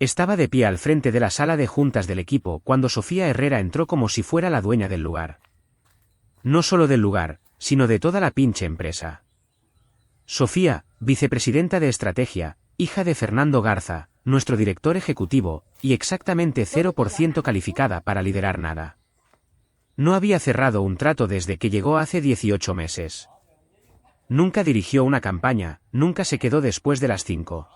Estaba de pie al frente de la sala de juntas del equipo cuando Sofía Herrera entró como si fuera la dueña del lugar. No solo del lugar, sino de toda la pinche empresa. Sofía, vicepresidenta de estrategia, hija de Fernando Garza, nuestro director ejecutivo, y exactamente 0% calificada para liderar nada. No había cerrado un trato desde que llegó hace 18 meses. Nunca dirigió una campaña, nunca se quedó después de las 5.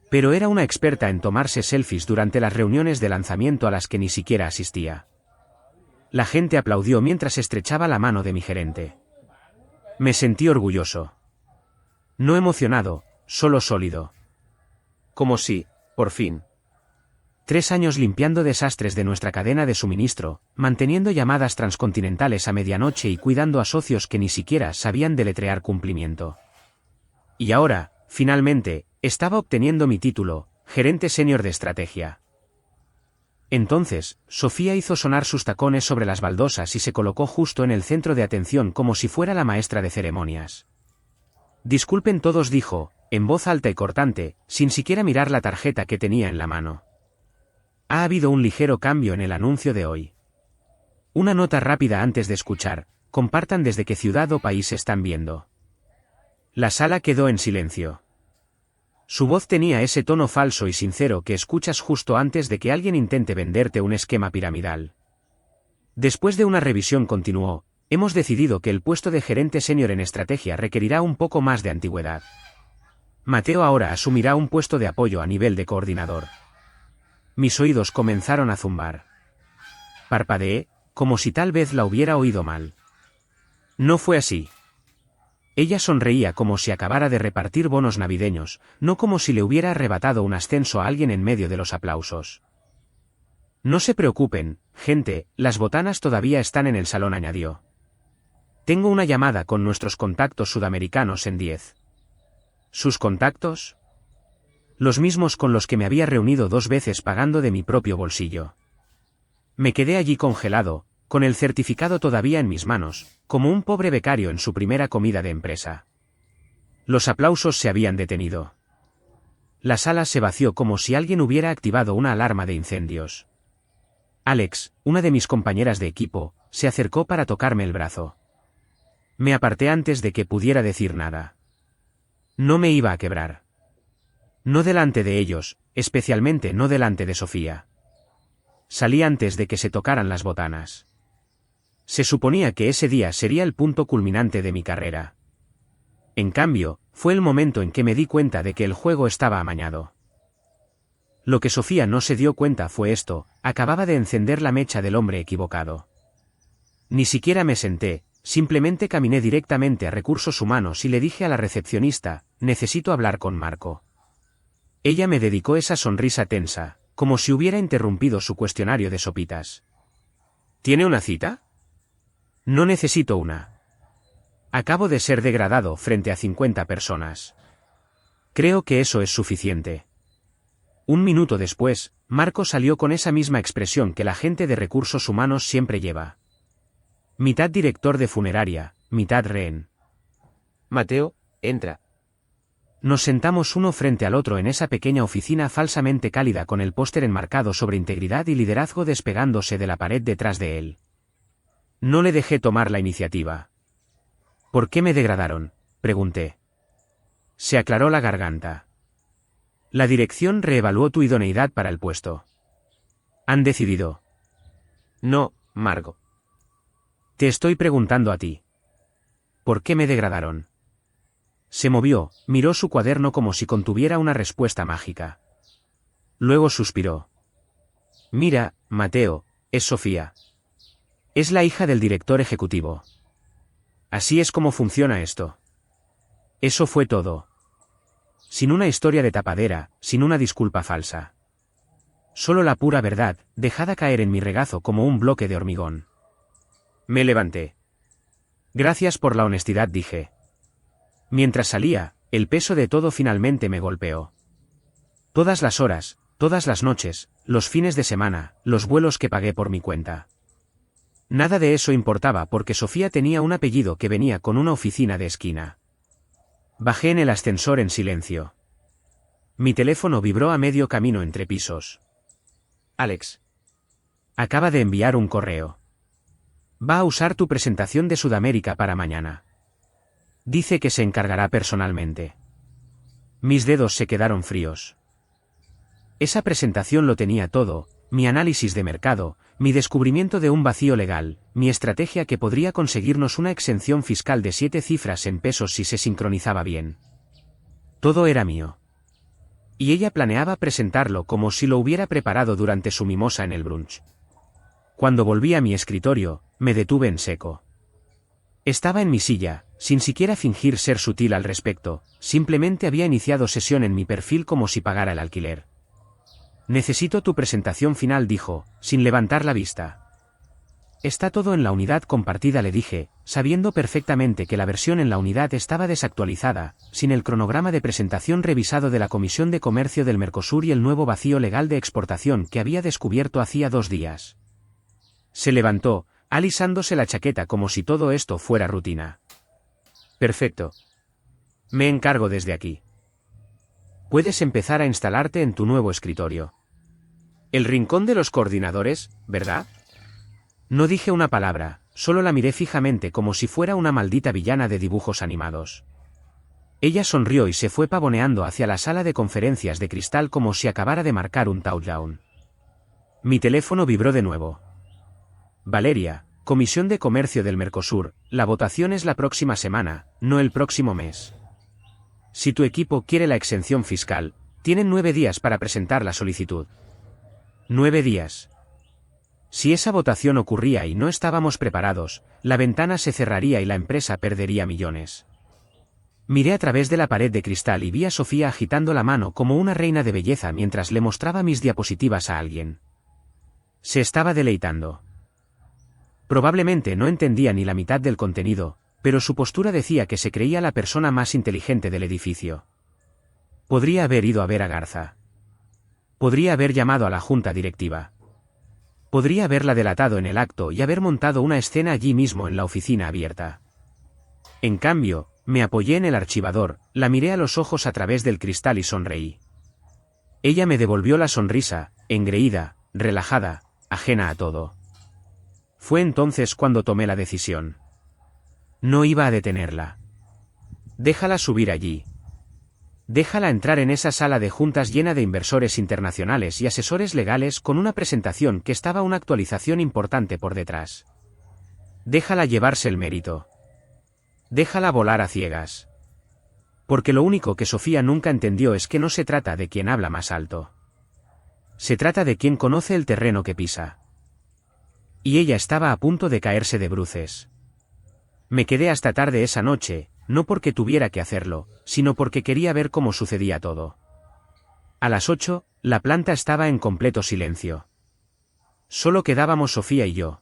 Pero era una experta en tomarse selfies durante las reuniones de lanzamiento a las que ni siquiera asistía. La gente aplaudió mientras estrechaba la mano de mi gerente. Me sentí orgulloso. No emocionado, solo sólido. Como si, por fin. 3 años limpiando desastres de nuestra cadena de suministro, manteniendo llamadas transcontinentales a medianoche y cuidando a socios que ni siquiera sabían deletrear cumplimiento. Y ahora, finalmente, estaba obteniendo mi título, gerente senior de estrategia. Entonces, Sofía hizo sonar sus tacones sobre las baldosas y se colocó justo en el centro de atención como si fuera la maestra de ceremonias. Disculpen todos, dijo, en voz alta y cortante, sin siquiera mirar la tarjeta que tenía en la mano. Ha habido un ligero cambio en el anuncio de hoy. Una nota rápida antes de escuchar, compartan desde qué ciudad o país están viendo. La sala quedó en silencio. Su voz tenía ese tono falso y sincero que escuchas justo antes de que alguien intente venderte un esquema piramidal. Después de una revisión continuó, hemos decidido que el puesto de gerente senior en estrategia requerirá un poco más de antigüedad. Mateo ahora asumirá un puesto de apoyo a nivel de coordinador. Mis oídos comenzaron a zumbar. Parpadeé, como si tal vez la hubiera oído mal. No fue así. Ella sonreía como si acabara de repartir bonos navideños, no como si le hubiera arrebatado un ascenso a alguien en medio de los aplausos. No se preocupen, gente, las botanas todavía están en el salón, añadió. Tengo una llamada con nuestros contactos sudamericanos en 10. ¿Sus contactos? Los mismos con los que me había reunido 2 veces pagando de mi propio bolsillo. Me quedé allí congelado, con el certificado todavía en mis manos, como un pobre becario en su primera comida de empresa. Los aplausos se habían detenido. La sala se vació como si alguien hubiera activado una alarma de incendios. Alex, una de mis compañeras de equipo, se acercó para tocarme el brazo. Me aparté antes de que pudiera decir nada. No me iba a quebrar. No delante de ellos, especialmente no delante de Sofía. Salí antes de que se tocaran las botanas. Se suponía que ese día sería el punto culminante de mi carrera. En cambio, fue el momento en que me di cuenta de que el juego estaba amañado. Lo que Sofía no se dio cuenta fue esto: acababa de encender la mecha del hombre equivocado. Ni siquiera me senté, simplemente caminé directamente a recursos humanos y le dije a la recepcionista, necesito hablar con Marco. Ella me dedicó esa sonrisa tensa, como si hubiera interrumpido su cuestionario de sopitas. ¿Tiene una cita? No necesito una. Acabo de ser degradado frente a 50 personas. Creo que eso es suficiente. Un minuto después, Marco salió con esa misma expresión que la gente de recursos humanos siempre lleva. Mitad director de funeraria, mitad rehén. Mateo, entra. Nos sentamos uno frente al otro en esa pequeña oficina falsamente cálida con el póster enmarcado sobre integridad y liderazgo despegándose de la pared detrás de él. No le dejé tomar la iniciativa. ¿Por qué me degradaron?, pregunté. Se aclaró la garganta. La dirección reevaluó tu idoneidad para el puesto. Han decidido. No, Marco. Te estoy preguntando a ti. ¿Por qué me degradaron? Se movió, miró su cuaderno como si contuviera una respuesta mágica. Luego suspiró. Mira, Mateo, es Sofía. Es la hija del director ejecutivo. Así es como funciona esto. Eso fue todo. Sin una historia de tapadera, sin una disculpa falsa. Solo la pura verdad, dejada caer en mi regazo como un bloque de hormigón. Me levanté. Gracias por la honestidad, dije. Mientras salía, el peso de todo finalmente me golpeó. Todas las horas, todas las noches, los fines de semana, los vuelos que pagué por mi cuenta. Nada de eso importaba porque Sofía tenía un apellido que venía con una oficina de esquina. Bajé en el ascensor en silencio. Mi teléfono vibró a medio camino entre pisos. Alex. Acaba de enviar un correo. Va a usar tu presentación de Sudamérica para mañana. Dice que se encargará personalmente. Mis dedos se quedaron fríos. Esa presentación lo tenía todo: mi análisis de mercado, mi descubrimiento de un vacío legal, mi estrategia que podría conseguirnos una exención fiscal de 7 cifras en pesos si se sincronizaba bien. Todo era mío. Y ella planeaba presentarlo como si lo hubiera preparado durante su mimosa en el brunch. Cuando volví a mi escritorio, me detuve en seco. Estaba en mi silla, sin siquiera fingir ser sutil al respecto, simplemente había iniciado sesión en mi perfil como si pagara el alquiler. Necesito tu presentación final, dijo, sin levantar la vista. Está todo en la unidad compartida, le dije, sabiendo perfectamente que la versión en la unidad estaba desactualizada, sin el cronograma de presentación revisado de la Comisión de Comercio del Mercosur y el nuevo vacío legal de exportación que había descubierto hacía 2 días. Se levantó, alisándose la chaqueta como si todo esto fuera rutina. Perfecto. Me encargo desde aquí. Puedes empezar a instalarte en tu nuevo escritorio. El rincón de los coordinadores, ¿verdad? No dije una palabra, solo la miré fijamente como si fuera una maldita villana de dibujos animados. Ella sonrió y se fue pavoneando hacia la sala de conferencias de cristal como si acabara de marcar un touchdown. Mi teléfono vibró de nuevo. Valeria, Comisión de Comercio del Mercosur, la votación es la próxima semana, no el próximo mes. Si tu equipo quiere la exención fiscal, tienen 9 días para presentar la solicitud. 9 días. Si esa votación ocurría y no estábamos preparados, la ventana se cerraría y la empresa perdería millones. Miré a través de la pared de cristal y vi a Sofía agitando la mano como una reina de belleza mientras le mostraba mis diapositivas a alguien. Se estaba deleitando. Probablemente no entendía ni la mitad del contenido, pero su postura decía que se creía la persona más inteligente del edificio. Podría haber ido a ver a Garza. Podría haber llamado a la junta directiva. Podría haberla delatado en el acto y haber montado una escena allí mismo en la oficina abierta. En cambio, me apoyé en el archivador, la miré a los ojos a través del cristal y sonreí. Ella me devolvió la sonrisa, engreída, relajada, ajena a todo. Fue entonces cuando tomé la decisión. No iba a detenerla. Déjala subir allí. Déjala entrar en esa sala de juntas llena de inversores internacionales y asesores legales con una presentación que estaba una actualización importante por detrás. Déjala llevarse el mérito. Déjala volar a ciegas. Porque lo único que Sofía nunca entendió es que no se trata de quien habla más alto. Se trata de quien conoce el terreno que pisa. Y ella estaba a punto de caerse de bruces. Me quedé hasta tarde esa noche, no porque tuviera que hacerlo, sino porque quería ver cómo sucedía todo. A las 8, la planta estaba en completo silencio. Solo quedábamos Sofía y yo.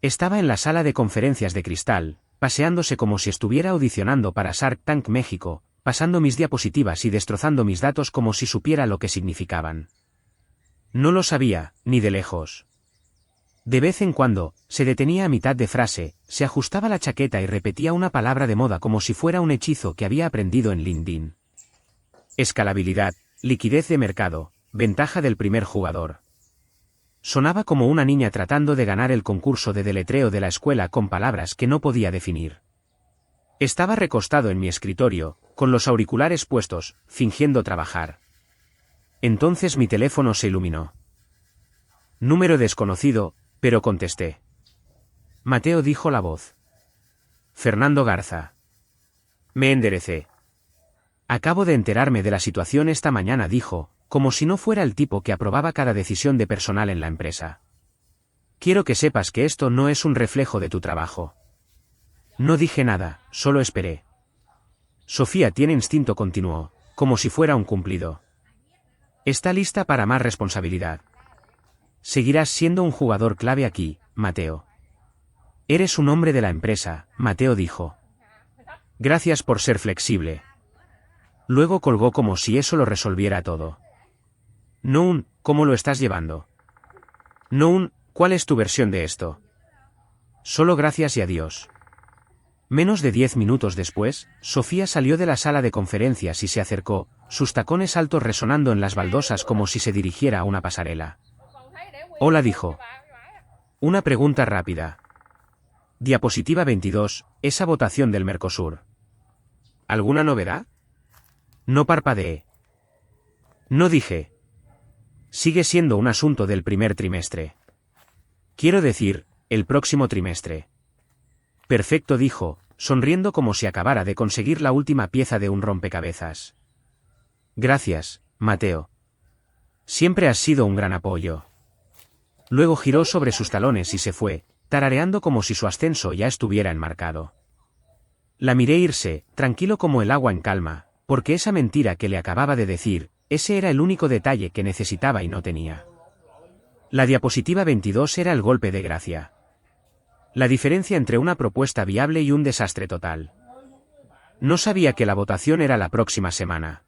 Estaba en la sala de conferencias de cristal, paseándose como si estuviera audicionando para Shark Tank México, pasando mis diapositivas y destrozando mis datos como si supiera lo que significaban. No lo sabía, ni de lejos. De vez en cuando, se detenía a mitad de frase, se ajustaba la chaqueta y repetía una palabra de moda como si fuera un hechizo que había aprendido en LinkedIn. Escalabilidad, liquidez de mercado, ventaja del primer jugador. Sonaba como una niña tratando de ganar el concurso de deletreo de la escuela con palabras que no podía definir. Estaba recostado en mi escritorio, con los auriculares puestos, fingiendo trabajar. Entonces mi teléfono se iluminó. Número desconocido, pero contesté. Mateo, dijo la voz. Fernando Garza. Me enderecé. Acabo de enterarme de la situación esta mañana, dijo, como si no fuera el tipo que aprobaba cada decisión de personal en la empresa. Quiero que sepas que esto no es un reflejo de tu trabajo. No dije nada, solo esperé. Sofía tiene instinto, continuó, como si fuera un cumplido. Está lista para más responsabilidad. Seguirás siendo un jugador clave aquí, Mateo. Eres un hombre de la empresa, Mateo dijo. Gracias por ser flexible. Luego colgó como si eso lo resolviera todo. No un, ¿cómo lo estás llevando? No un, ¿cuál es tu versión de esto? Solo gracias y adiós. Menos de 10 minutos después, Sofía salió de la sala de conferencias y se acercó, sus tacones altos resonando en las baldosas como si se dirigiera a una pasarela. Hola, dijo. Una pregunta rápida. Diapositiva 22, esa votación del Mercosur. ¿Alguna novedad? No parpadeé. No dije. Sigue siendo un asunto del primer trimestre. Quiero decir, el próximo trimestre. Perfecto, dijo, sonriendo como si acabara de conseguir la última pieza de un rompecabezas. Gracias, Mateo. Siempre has sido un gran apoyo. Luego giró sobre sus talones y se fue, tarareando como si su ascenso ya estuviera enmarcado. La miré irse, tranquilo como el agua en calma, porque esa mentira que le acababa de decir, ese era el único detalle que necesitaba y no tenía. La diapositiva 22 era el golpe de gracia. La diferencia entre una propuesta viable y un desastre total. No sabía que la votación era la próxima semana.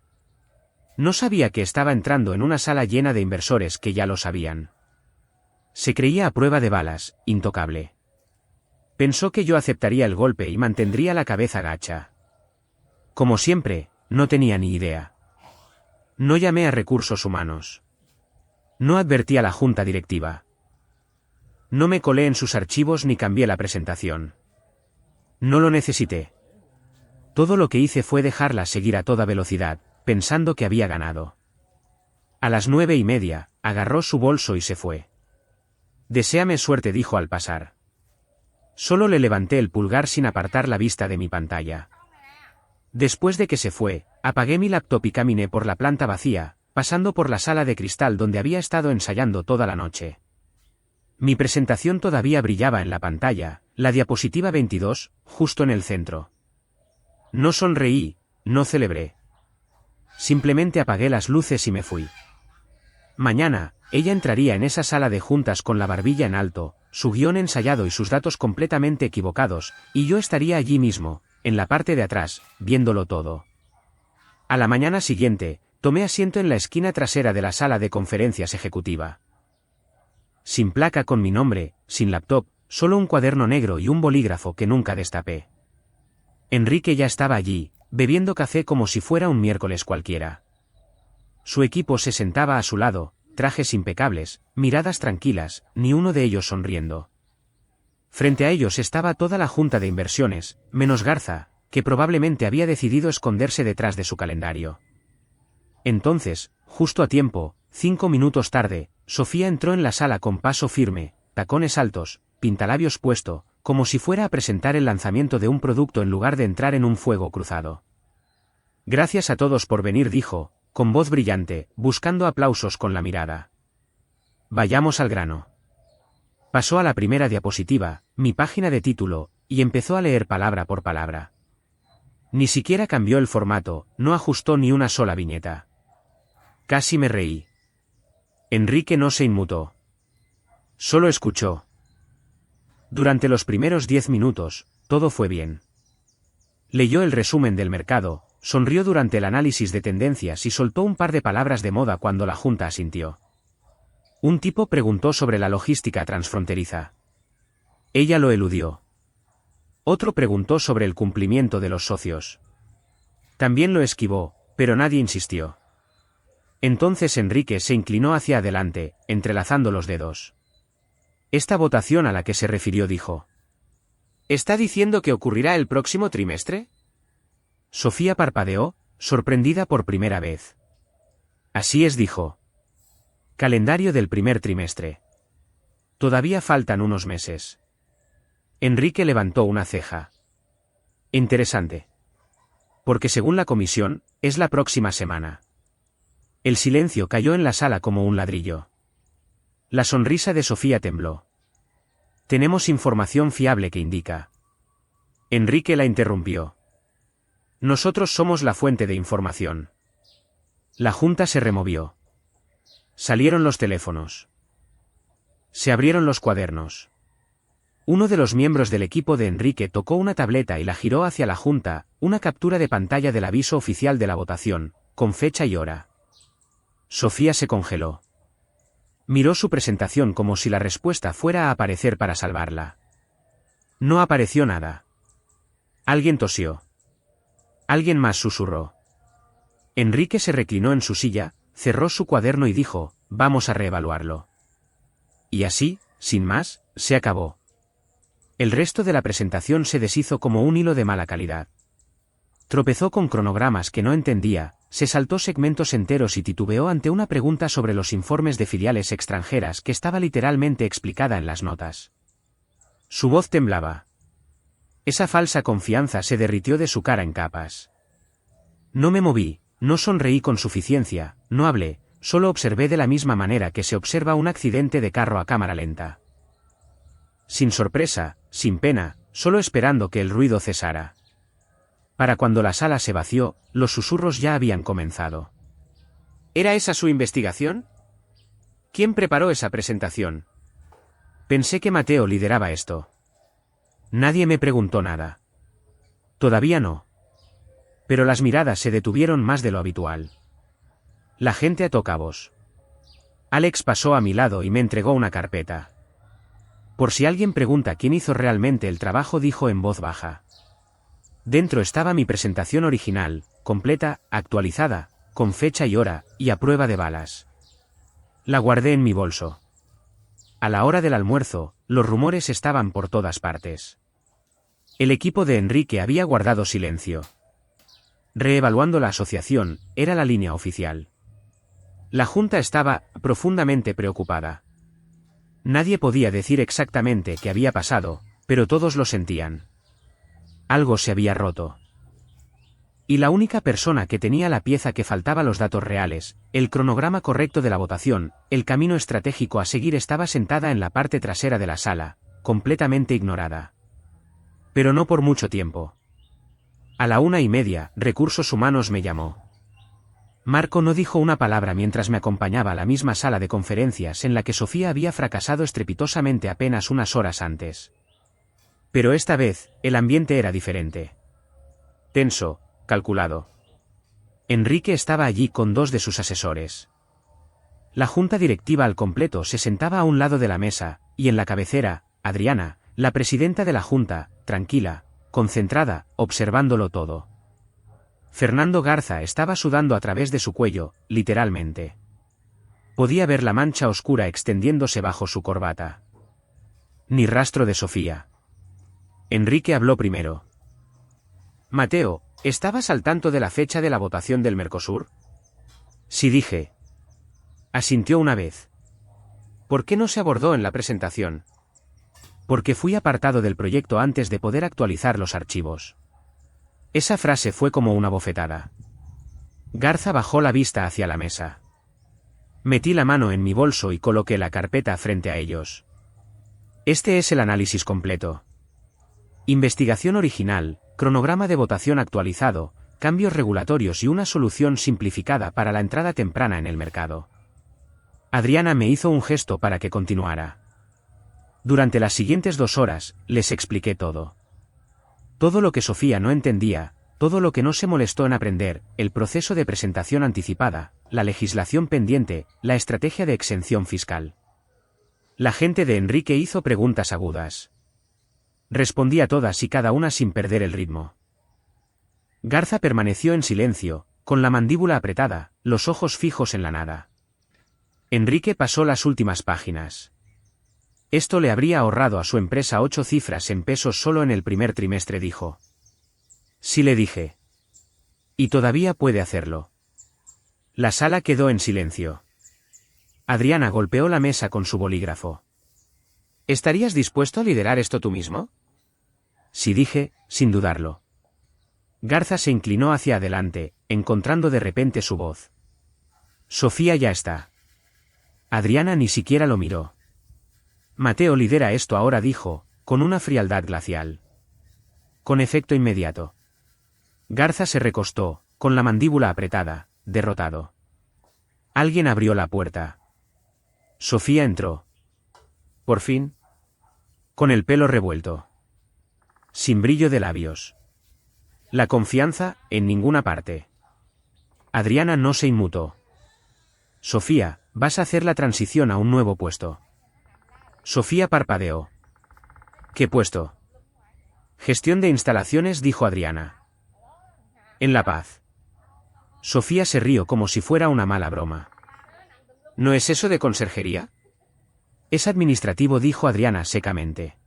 No sabía que estaba entrando en una sala llena de inversores que ya lo sabían. Se creía a prueba de balas, intocable. Pensó que yo aceptaría el golpe y mantendría la cabeza gacha. Como siempre, no tenía ni idea. No llamé a recursos humanos. No advertí a la junta directiva. No me colé en sus archivos ni cambié la presentación. No lo necesité. Todo lo que hice fue dejarla seguir a toda velocidad, pensando que había ganado. A las 9:30, agarró su bolso y se fue. Deséame suerte, dijo al pasar. Solo le levanté el pulgar sin apartar la vista de mi pantalla. Después de que se fue, apagué mi laptop y caminé por la planta vacía, pasando por la sala de cristal donde había estado ensayando toda la noche. Mi presentación todavía brillaba en la pantalla, la diapositiva 22, justo en el centro. No sonreí, no celebré. Simplemente apagué las luces y me fui. Mañana, ella entraría en esa sala de juntas con la barbilla en alto, su guión ensayado y sus datos completamente equivocados, y yo estaría allí mismo, en la parte de atrás, viéndolo todo. A la mañana siguiente, tomé asiento en la esquina trasera de la sala de conferencias ejecutiva. Sin placa con mi nombre, sin laptop, solo un cuaderno negro y un bolígrafo que nunca destapé. Enrique ya estaba allí, bebiendo café como si fuera un miércoles cualquiera. Su equipo se sentaba a su lado, trajes impecables, miradas tranquilas, ni uno de ellos sonriendo. Frente a ellos estaba toda la junta de inversiones, menos Garza, que probablemente había decidido esconderse detrás de su calendario. Entonces, justo a tiempo, 5 minutos tarde, Sofía entró en la sala con paso firme, tacones altos, pintalabios puesto, como si fuera a presentar el lanzamiento de un producto en lugar de entrar en un fuego cruzado. Gracias a todos por venir, dijo, con voz brillante, buscando aplausos con la mirada. Vayamos al grano. Pasó a la primera diapositiva, mi página de título, y empezó a leer palabra por palabra. Ni siquiera cambió el formato, no ajustó ni una sola viñeta. Casi me reí. Enrique no se inmutó. Solo escuchó. Durante los primeros 10 minutos, todo fue bien. Leyó el resumen del mercado, sonrió durante el análisis de tendencias y soltó un par de palabras de moda cuando la junta asintió. Un tipo preguntó sobre la logística transfronteriza. Ella lo eludió. Otro preguntó sobre el cumplimiento de los socios. También lo esquivó, pero nadie insistió. Entonces Enrique se inclinó hacia adelante, entrelazando los dedos. Esta votación a la que se refirió, dijo. ¿Está diciendo que ocurrirá el próximo trimestre? Sofía parpadeó, sorprendida por primera vez. Así es, dijo. Calendario del primer trimestre. Todavía faltan unos meses. Enrique levantó una ceja. Interesante. Porque según la comisión, es la próxima semana. El silencio cayó en la sala como un ladrillo. La sonrisa de Sofía tembló. Tenemos información fiable que indica. Enrique la interrumpió. Nosotros somos la fuente de información. La junta se removió. Salieron los teléfonos. Se abrieron los cuadernos. Uno de los miembros del equipo de Enrique tocó una tableta y la giró hacia la junta, una captura de pantalla del aviso oficial de la votación, con fecha y hora. Sofía se congeló. Miró su presentación como si la respuesta fuera a aparecer para salvarla. No apareció nada. Alguien tosió. Alguien más susurró. Enrique se reclinó en su silla, cerró su cuaderno y dijo, vamos a reevaluarlo. Y así, sin más, se acabó. El resto de la presentación se deshizo como un hilo de mala calidad. Tropezó con cronogramas que no entendía, se saltó segmentos enteros y titubeó ante una pregunta sobre los informes de filiales extranjeras que estaba literalmente explicada en las notas. Su voz temblaba. Esa falsa confianza se derritió de su cara en capas. No me moví, no sonreí con suficiencia, no hablé, solo observé de la misma manera que se observa un accidente de carro a cámara lenta. Sin sorpresa, sin pena, solo esperando que el ruido cesara. Para cuando la sala se vació, los susurros ya habían comenzado. ¿Era esa su investigación? ¿Quién preparó esa presentación? Pensé que Mateo lideraba esto. Nadie me preguntó nada. Todavía no. Pero las miradas se detuvieron más de lo habitual. La gente ató cabos. Alex pasó a mi lado y me entregó una carpeta. Por si alguien pregunta quién hizo realmente el trabajo, dijo en voz baja. Dentro estaba mi presentación original, completa, actualizada, con fecha y hora, y a prueba de balas. La guardé en mi bolso. A la hora del almuerzo, los rumores estaban por todas partes. El equipo de Enrique había guardado silencio. Reevaluando la asociación, era la línea oficial. La Junta estaba profundamente preocupada. Nadie podía decir exactamente qué había pasado, pero todos lo sentían. Algo se había roto. Y la única persona que tenía la pieza que faltaba, los datos reales, el cronograma correcto de la votación, el camino estratégico a seguir, estaba sentada en la parte trasera de la sala, completamente ignorada. Pero no por mucho tiempo. A la 1:30, Recursos Humanos me llamó. Marco no dijo una palabra mientras me acompañaba a la misma sala de conferencias en la que Sofía había fracasado estrepitosamente apenas unas horas antes. Pero esta vez, el ambiente era diferente. Tenso, calculado. Enrique estaba allí con dos de sus asesores. La junta directiva al completo se sentaba a un lado de la mesa, y en la cabecera, Adriana, la presidenta de la junta, tranquila, concentrada, observándolo todo. Fernando Garza estaba sudando a través de su cuello, literalmente. Podía ver la mancha oscura extendiéndose bajo su corbata. Ni rastro de Sofía. Enrique habló primero. Mateo, ¿estabas al tanto de la fecha de la votación del Mercosur? Sí, dije. Asintió una vez. ¿Por qué no se abordó en la presentación? Porque fui apartado del proyecto antes de poder actualizar los archivos. Esa frase fue como una bofetada. Garza bajó la vista hacia la mesa. Metí la mano en mi bolso y coloqué la carpeta frente a ellos. Este es el análisis completo. Investigación original, cronograma de votación actualizado, cambios regulatorios y una solución simplificada para la entrada temprana en el mercado. Adriana me hizo un gesto para que continuara. Durante las siguientes 2 horas, les expliqué todo. Todo lo que Sofía no entendía, todo lo que no se molestó en aprender, el proceso de presentación anticipada, la legislación pendiente, la estrategia de exención fiscal. La gente de Enrique hizo preguntas agudas. Respondí a todas y cada una sin perder el ritmo. Garza permaneció en silencio, con la mandíbula apretada, los ojos fijos en la nada. Enrique pasó las últimas páginas. Esto le habría ahorrado a su empresa 8 cifras en pesos solo en el primer trimestre, dijo. Sí, le dije. Y todavía puede hacerlo. La sala quedó en silencio. Adriana golpeó la mesa con su bolígrafo. ¿Estarías dispuesto a liderar esto tú mismo? Sí, dije, sin dudarlo. Garza se inclinó hacia adelante, encontrando de repente su voz. Sofía ya está. Adriana ni siquiera lo miró. Mateo lidera esto ahora, dijo, con una frialdad glacial. Con efecto inmediato. Garza se recostó, con la mandíbula apretada, derrotado. Alguien abrió la puerta. Sofía entró. Por fin. Con el pelo revuelto. Sin brillo de labios. La confianza, en ninguna parte. Adriana no se inmutó. Sofía, vas a hacer la transición a un nuevo puesto. Sofía parpadeó. ¿Qué puesto? Gestión de instalaciones, dijo Adriana. En La Paz. Sofía se rió como si fuera una mala broma. ¿No es eso de conserjería? Es administrativo, dijo Adriana secamente.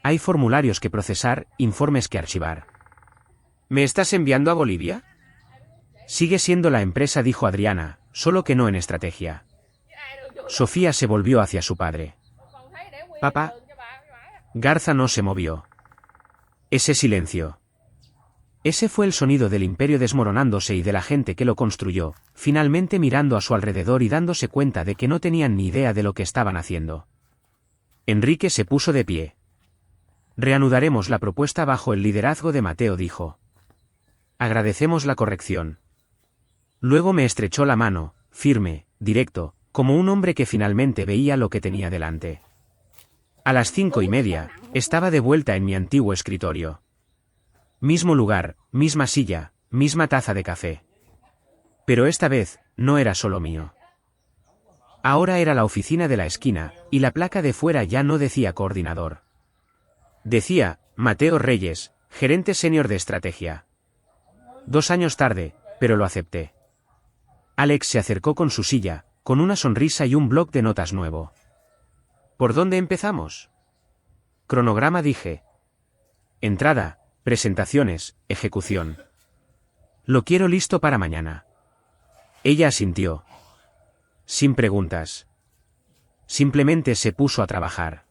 Hay formularios que procesar, informes que archivar. ¿Me estás enviando a Bolivia? Sigue siendo la empresa, dijo Adriana, solo que no en estrategia. Sofía se volvió hacia su padre. Papá. Garza no se movió. Ese silencio. Ese fue el sonido del imperio desmoronándose y de la gente que lo construyó, finalmente mirando a su alrededor y dándose cuenta de que no tenían ni idea de lo que estaban haciendo. Enrique se puso de pie. Reanudaremos la propuesta bajo el liderazgo de Mateo, dijo. Agradecemos la corrección. Luego me estrechó la mano, firme, directo, como un hombre que finalmente veía lo que tenía delante. A las 5:30, estaba de vuelta en mi antiguo escritorio. Mismo lugar, misma silla, misma taza de café. Pero esta vez, no era solo mío. Ahora era la oficina de la esquina, y la placa de fuera ya no decía coordinador. Decía, Mateo Reyes, gerente senior de estrategia. 2 años tarde, pero lo acepté. Alex se acercó con su silla, con una sonrisa y un bloc de notas nuevo. ¿Por dónde empezamos? Cronograma, dije. Entrada, presentaciones, ejecución. Lo quiero listo para mañana. Ella asintió. Sin preguntas. Simplemente se puso a trabajar.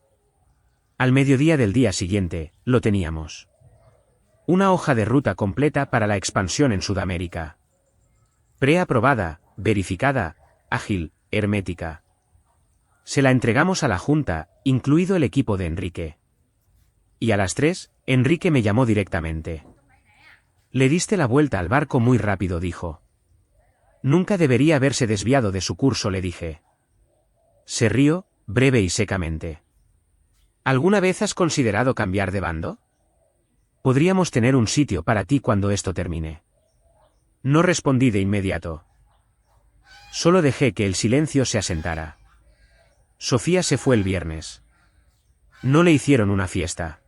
Al mediodía del día siguiente, lo teníamos. Una hoja de ruta completa para la expansión en Sudamérica. Preaprobada, verificada, ágil, hermética. Se la entregamos a la Junta, incluido el equipo de Enrique. Y a las 3, Enrique me llamó directamente. Le diste la vuelta al barco muy rápido, dijo. Nunca debería haberse desviado de su curso, le dije. Se rió, breve y secamente. ¿Alguna vez has considerado cambiar de bando? Podríamos tener un sitio para ti cuando esto termine. No respondí de inmediato. Solo dejé que el silencio se asentara. Sofía se fue el viernes. No le hicieron una fiesta.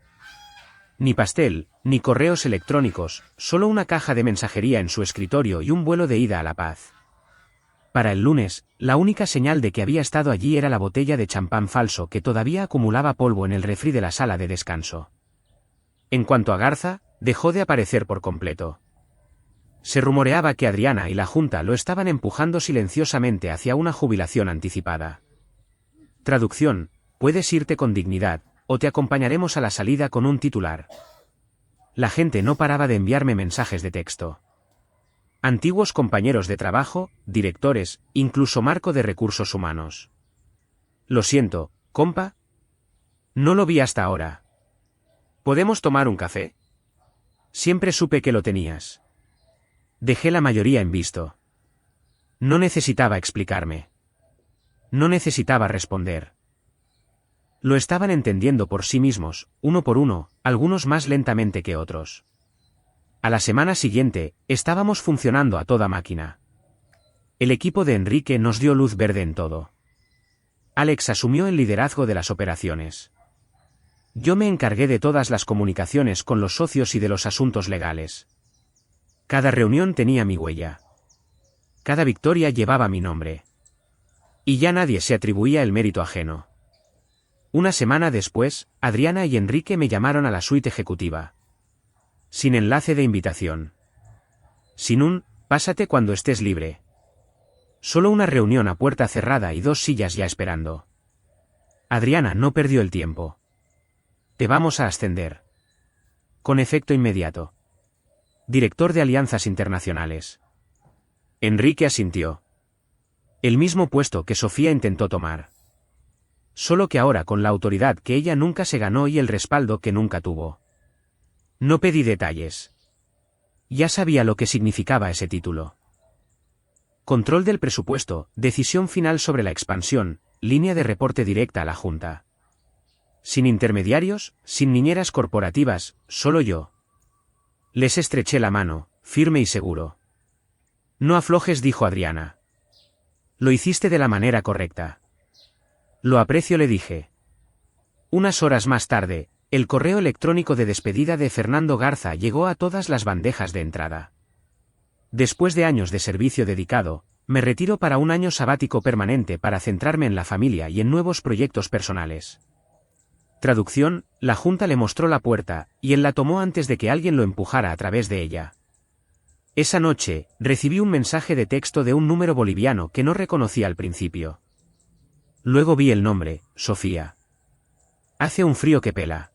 Ni pastel, ni correos electrónicos, solo una caja de mensajería en su escritorio y un vuelo de ida a La Paz. Para el lunes, la única señal de que había estado allí era la botella de champán falso que todavía acumulaba polvo en el refri de la sala de descanso. En cuanto a Garza, dejó de aparecer por completo. Se rumoreaba que Adriana y la Junta lo estaban empujando silenciosamente hacia una jubilación anticipada. Traducción: puedes irte con dignidad, o te acompañaremos a la salida con un titular. La gente no paraba de enviarme mensajes de texto. Antiguos compañeros de trabajo, directores, incluso Marco de Recursos Humanos. Lo siento, compa. No lo vi hasta ahora. ¿Podemos tomar un café? Siempre supe que lo tenías. Dejé la mayoría en visto. No necesitaba explicarme. No necesitaba responder. Lo estaban entendiendo por sí mismos, uno por uno, algunos más lentamente que otros. A la semana siguiente, estábamos funcionando a toda máquina. El equipo de Enrique nos dio luz verde en todo. Alex asumió el liderazgo de las operaciones. Yo me encargué de todas las comunicaciones con los socios y de los asuntos legales. Cada reunión tenía mi huella. Cada victoria llevaba mi nombre. Y ya nadie se atribuía el mérito ajeno. Una semana después, Adriana y Enrique me llamaron a la suite ejecutiva. Sin enlace de invitación. Sin un, pásate cuando estés libre. Solo una reunión a puerta cerrada y 2 sillas ya esperando. Adriana no perdió el tiempo. Te vamos a ascender. Con efecto inmediato. Director de Alianzas Internacionales. Enrique asintió. El mismo puesto que Sofía intentó tomar. Solo que ahora con la autoridad que ella nunca se ganó y el respaldo que nunca tuvo. No pedí detalles. Ya sabía lo que significaba ese título. Control del presupuesto, decisión final sobre la expansión, línea de reporte directa a la Junta. Sin intermediarios, sin niñeras corporativas, solo yo. Les estreché la mano, firme y seguro. No aflojes, dijo Adriana. Lo hiciste de la manera correcta. Lo aprecio, le dije. Unas horas más tarde, El correo electrónico de despedida de Fernando Garza llegó a todas las bandejas de entrada. Después de años de servicio dedicado, me retiro para un año sabático permanente para centrarme en la familia y en nuevos proyectos personales. Traducción: la Junta le mostró la puerta, y él la tomó antes de que alguien lo empujara a través de ella. Esa noche, recibí un mensaje de texto de un número boliviano que no reconocí al principio. Luego vi el nombre, Sofía. Hace un frío que pela.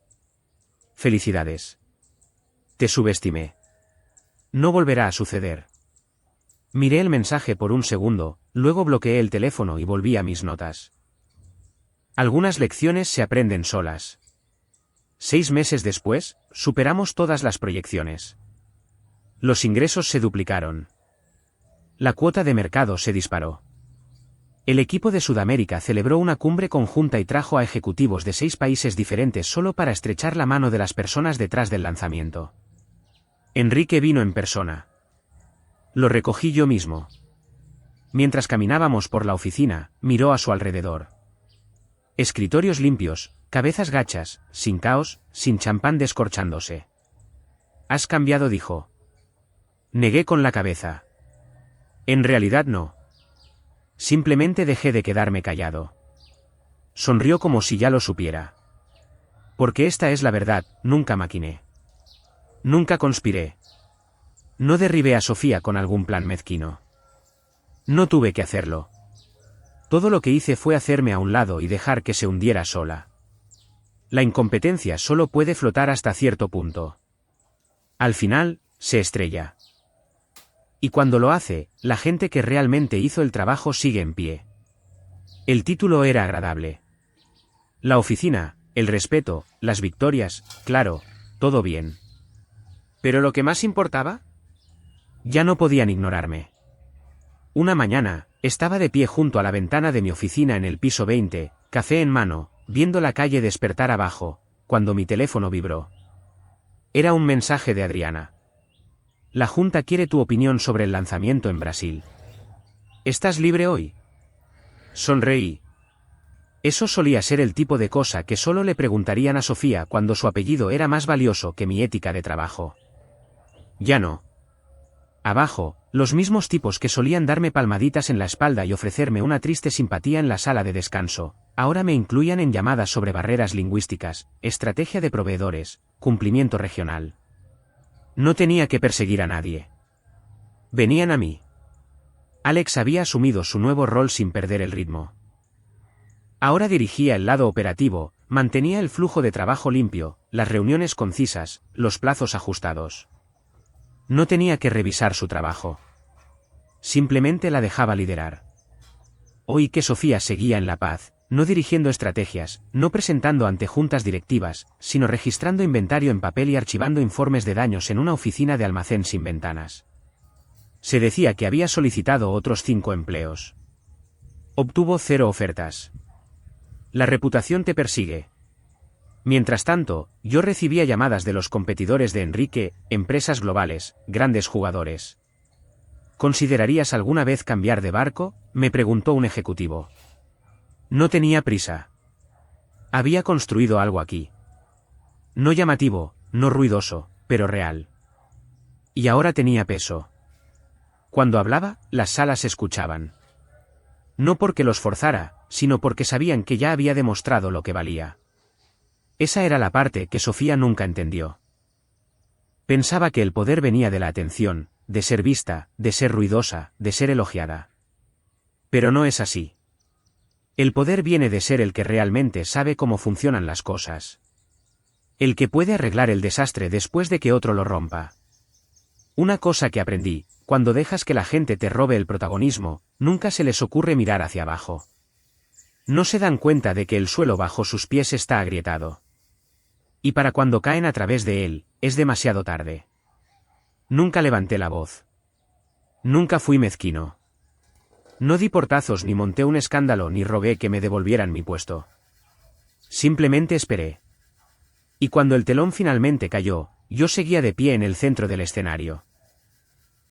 Felicidades. Te subestimé. No volverá a suceder. Miré el mensaje por un segundo, luego bloqueé el teléfono y volví a mis notas. Algunas lecciones se aprenden solas. 6 meses después, superamos todas las proyecciones. Los ingresos se duplicaron. La cuota de mercado se disparó. El equipo de Sudamérica celebró una cumbre conjunta y trajo a ejecutivos de 6 países diferentes solo para estrechar la mano de las personas detrás del lanzamiento. Enrique vino en persona. Lo recogí yo mismo. Mientras caminábamos por la oficina, miró a su alrededor. Escritorios limpios, cabezas gachas, sin caos, sin champán descorchándose. Has cambiado, dijo. Negué con la cabeza. En realidad no. Simplemente dejé de quedarme callado. Sonrió como si ya lo supiera. Porque esta es la verdad, nunca maquiné. Nunca conspiré. No derribé a Sofía con algún plan mezquino. No tuve que hacerlo. Todo lo que hice fue hacerme a un lado y dejar que se hundiera sola. La incompetencia solo puede flotar hasta cierto punto. Al final, se estrella. Y cuando lo hace, la gente que realmente hizo el trabajo sigue en pie. El título era agradable. La oficina, el respeto, las victorias, claro, todo bien. ¿Pero lo que más importaba? Ya no podían ignorarme. Una mañana, estaba de pie junto a la ventana de mi oficina en el piso 20, café en mano, viendo la calle despertar abajo, cuando mi teléfono vibró. Era un mensaje de Adriana. La Junta quiere tu opinión sobre el lanzamiento en Brasil. ¿Estás libre hoy? Sonreí. Eso solía ser el tipo de cosa que solo le preguntarían a Sofía cuando su apellido era más valioso que mi ética de trabajo. Ya no. Abajo, los mismos tipos que solían darme palmaditas en la espalda y ofrecerme una triste simpatía en la sala de descanso, ahora me incluían en llamadas sobre barreras lingüísticas, estrategia de proveedores, cumplimiento regional. No tenía que perseguir a nadie. Venían a mí. Alex había asumido su nuevo rol sin perder el ritmo. Ahora dirigía el lado operativo, mantenía el flujo de trabajo limpio, las reuniones concisas, los plazos ajustados. No tenía que revisar su trabajo. Simplemente la dejaba liderar. Oí que Sofía seguía en La Paz, no dirigiendo estrategias, no presentando ante juntas directivas, sino registrando inventario en papel y archivando informes de daños en una oficina de almacén sin ventanas. Se decía que había solicitado otros 5 empleos. Obtuvo 0 ofertas. La reputación te persigue. Mientras tanto, yo recibía llamadas de los competidores de Enrique, empresas globales, grandes jugadores. ¿Considerarías alguna vez cambiar de barco?, me preguntó un ejecutivo. No tenía prisa. Había construido algo aquí. No llamativo, no ruidoso, pero real. Y ahora tenía peso. Cuando hablaba, las salas escuchaban. No porque los forzara, sino porque sabían que ya había demostrado lo que valía. Esa era la parte que Sofía nunca entendió. Pensaba que el poder venía de la atención, de ser vista, de ser ruidosa, de ser elogiada. Pero no es así. El poder viene de ser el que realmente sabe cómo funcionan las cosas. El que puede arreglar el desastre después de que otro lo rompa. Una cosa que aprendí, cuando dejas que la gente te robe el protagonismo, nunca se les ocurre mirar hacia abajo. No se dan cuenta de que el suelo bajo sus pies está agrietado. Y para cuando caen a través de él, es demasiado tarde. Nunca levanté la voz. Nunca fui mezquino. No di portazos ni monté un escándalo ni rogué que me devolvieran mi puesto. Simplemente esperé. Y cuando el telón finalmente cayó, yo seguía de pie en el centro del escenario.